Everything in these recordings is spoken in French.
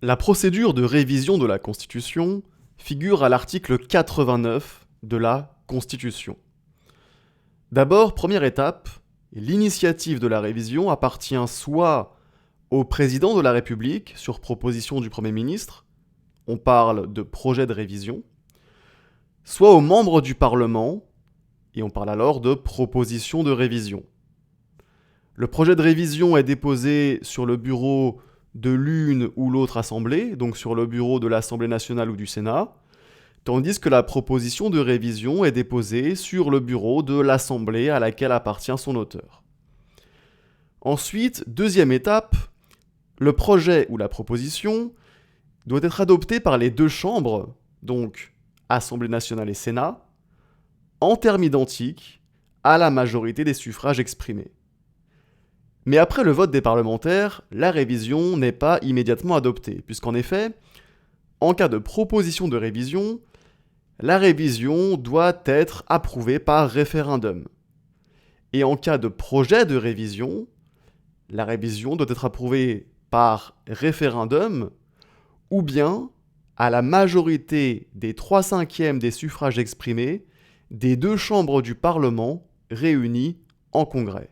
La procédure de révision de la Constitution figure à l'article 89 de la Constitution. D'abord, première étape, l'initiative de la révision appartient soit au président de la République sur proposition du Premier ministre, on parle de projet de révision, soit aux membres du Parlement, et on parle alors de proposition de révision. Le projet de révision est déposé sur le bureau de l'une ou l'autre assemblée, donc sur le bureau de l'Assemblée nationale ou du Sénat, tandis que la proposition de révision est déposée sur le bureau de l'assemblée à laquelle appartient son auteur. Ensuite, deuxième étape, le projet ou la proposition doit être adopté par les deux chambres, donc Assemblée nationale et Sénat, en termes identiques à la majorité des suffrages exprimés. Mais après le vote des parlementaires, la révision n'est pas immédiatement adoptée, puisqu'en effet, en cas de proposition de révision, la révision doit être approuvée par référendum. Et en cas de projet de révision, la révision doit être approuvée par référendum ou bien à la majorité des 3/5 des suffrages exprimés des deux chambres du Parlement réunies en congrès.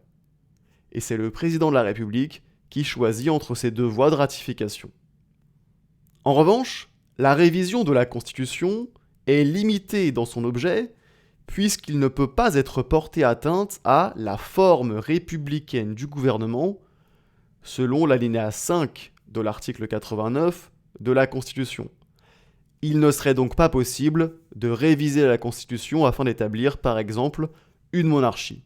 Et c'est le président de la République qui choisit entre ces deux voies de ratification. En revanche, la révision de la Constitution est limitée dans son objet puisqu'il ne peut pas être porté atteinte à la forme républicaine du gouvernement selon l'alinéa 5 de l'article 89 de la Constitution. Il ne serait donc pas possible de réviser la Constitution afin d'établir, par exemple, une monarchie.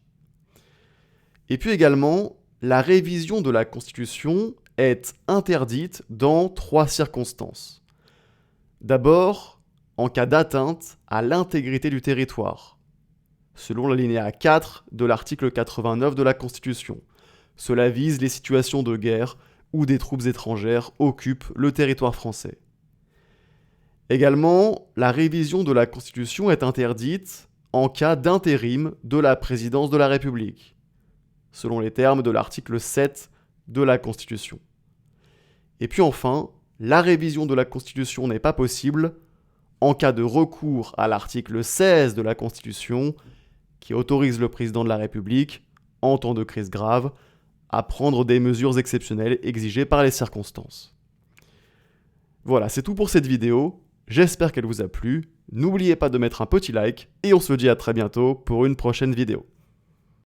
Et puis également, la révision de la Constitution est interdite dans 3 circonstances. D'abord, en cas d'atteinte à l'intégrité du territoire, selon l'alinéa 4 de l'article 89 de la Constitution. Cela vise les situations de guerre où des troupes étrangères occupent le territoire français. Également, la révision de la Constitution est interdite en cas d'intérim de la présidence de la République, selon les termes de l'article 7 de la Constitution. Et puis enfin, la révision de la Constitution n'est pas possible en cas de recours à l'article 16 de la Constitution qui autorise le président de la République, en temps de crise grave, à prendre des mesures exceptionnelles exigées par les circonstances. Voilà, c'est tout pour cette vidéo. J'espère qu'elle vous a plu. N'oubliez pas de mettre un petit like et on se dit à très bientôt pour une prochaine vidéo.